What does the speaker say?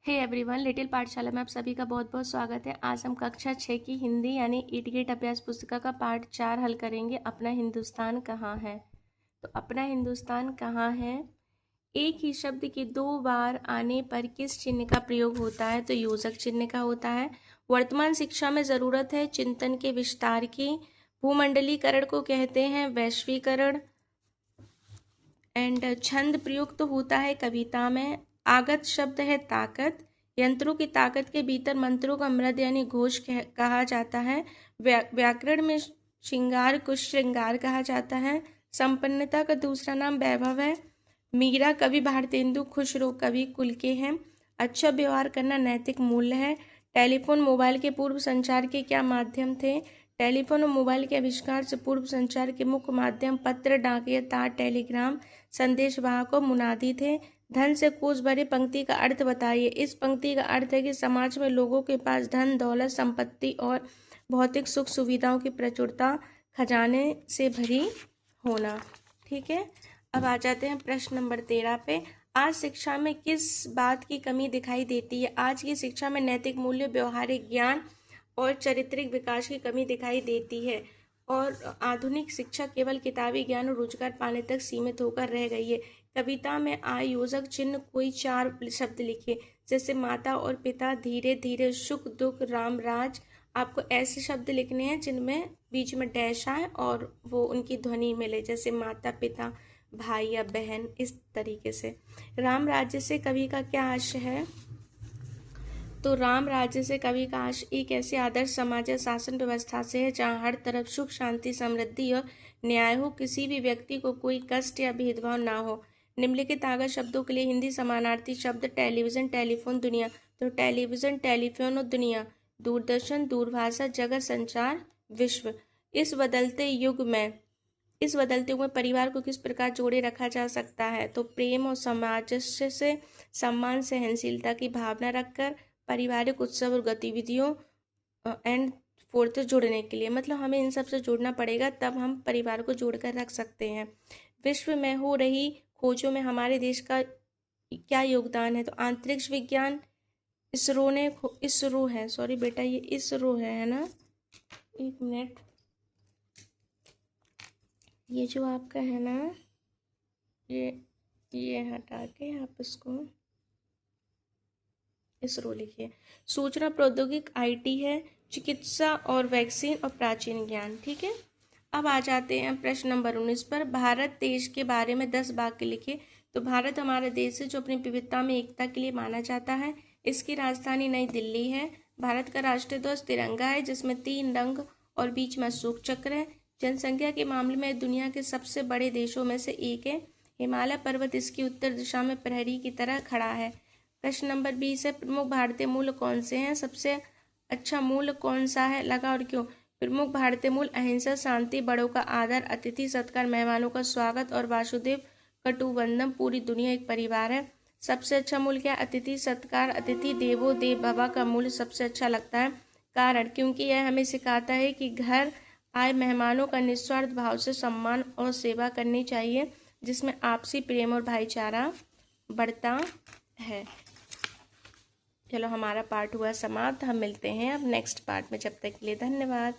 Hey everyone, little पाठशाला में आप सभी का बहुत बहुत स्वागत है। आज हम कक्षा 6 की हिंदी यानी ईट गेट अभ्यास पुस्तिका का पाठ 4 हल करेंगे। अपना हिंदुस्तान कहाँ है। तो अपना हिंदुस्तान कहाँ है, एक ही शब्द के 2 बार आने पर किस चिन्ह का प्रयोग होता है। तो योजक चिन्ह का होता है। वर्तमान शिक्षा में ज़रूरत है चिंतन के विस्तार की। भूमंडलीकरण को कहते हैं वैश्वीकरण। एंड छंद प्रयुक्त तो होता है कविता में। आगत शब्द है ताकत। यंत्रों की ताकत के भीतर मंत्रों का मृद यानी घोष कहा जाता है। व्याकरण में श्रृंगार को श्रृंगार कहा जाता है। संपन्नता का दूसरा नाम वैभव है। मीरा कवि भारतेंदु खुसरो कवि कुल के हैं। अच्छा व्यवहार करना नैतिक मूल्य है। टेलीफोन मोबाइल के पूर्व संचार के क्या माध्यम थे। टेलीफोन और मोबाइल के आविष्कार से पूर्व संचार के मुख्य माध्यम पत्र, डाकिया, तार, टेलीग्राम, संदेशवाहक और मुनादी थे। धन से कोस भरे पंक्ति का अर्थ बताइए। इस पंक्ति का अर्थ है कि समाज में लोगों के पास धन, दौलत, संपत्ति और भौतिक सुख सुविधाओं की प्रचुरता खजाने से भरी होना। ठीक है, अब आ जाते हैं प्रश्न नंबर 13 पे। आज शिक्षा में किस बात की कमी दिखाई देती है। आज की शिक्षा में नैतिक मूल्य, व्यवहारिक ज्ञान और चारित्रिक विकास की कमी दिखाई देती है और आधुनिक शिक्षा केवल किताबी ज्ञान और रोजगार पाने तक सीमित होकर रह गई है। कविता में आयोजक चिन्ह कोई 4 शब्द लिखिए, जैसे माता और पिता, धीरे धीरे, सुख दुख, राम राज। आपको ऐसे शब्द लिखने हैं जिनमें बीच में डैश आए और वो उनकी ध्वनि मिले, जैसे माता, पिता, भाई या बहन, इस तरीके से। राम राज्य से कवि का क्या आशय है। तो राम राज्य से कवि का आशय एक ऐसे आदर्श समाज या शासन व्यवस्था से है जहाँ हर तरफ सुख, शांति, समृद्धि और न्याय हो, किसी भी व्यक्ति को कोई कष्ट या भेदभाव ना हो। निम्नलिखित आगत शब्दों के लिए हिंदी समानार्थी शब्द। टेलीविजन, टेलीफोन, दुनिया। तो टेलीविजन, टेलीफोन और दुनिया। दूरदर्शन, दूरभाषा, जगत, संचार, विश्व। इस बदलते युग में परिवार को किस प्रकार जोड़े रखा जा सकता है। तो प्रेम और सामंजस्य से, सम्मान, सहनशीलता की भावना रखकर, पारिवारिक उत्सव और गतिविधियों एंड फोर्थ जुड़ने के लिए, मतलब हमें इन सब से जुड़ना पड़ेगा, तब हम परिवार को जोड़कर रख सकते हैं। विश्व में हो रही खोजों में हमारे देश का क्या योगदान है। तो अंतरिक्ष विज्ञान इसरो है, सॉरी बेटा, ये इसरो है ना। एक मिनट, ये जो आपका है ना, ये हटा के आप इसको इसरो लिखिए। सूचना प्रौद्योगिकी आईटी है। चिकित्सा और वैक्सीन और प्राचीन ज्ञान। ठीक है, अब आ जाते हैं प्रश्न नंबर 19 पर। भारत देश के बारे में 10 वाक्य लिखिए। तो भारत हमारा देश है जो अपनी विविधता में एकता के लिए माना जाता है। इसकी राजधानी नई दिल्ली है। भारत का राष्ट्रीय ध्वज तिरंगा है जिसमें 3 रंग और बीच में अशोक चक्र है। जनसंख्या के मामले में दुनिया के सबसे बड़े देशों में से एक है। हिमालय पर्वत इसकी उत्तर दिशा में प्रहरी की तरह खड़ा है। प्रश्न नंबर 20 है, प्रमुख भारतीय मूल्य कौन से हैं। सबसे अच्छा मूल्य कौन सा है, लगा और क्यों। प्रमुख भारतीय मूल्य अहिंसा, शांति, बड़ों का आदर, अतिथि सत्कार, मेहमानों का स्वागत और वासुदेव कटुबंधम, पूरी दुनिया एक परिवार है। सबसे अच्छा मूल्य क्या, अतिथि सत्कार, अतिथि देवो देव भव का मूल्य सबसे अच्छा लगता है। कारण, क्योंकि यह हमें सिखाता है कि घर आए मेहमानों का निस्वार्थ भाव से सम्मान और सेवा करनी चाहिए, जिसमें आपसी प्रेम और भाईचारा बढ़ता है। चलो, हमारा पार्ट हुआ समाप्त। हम मिलते हैं अब नेक्स्ट पार्ट में। जब तक के लिए धन्यवाद।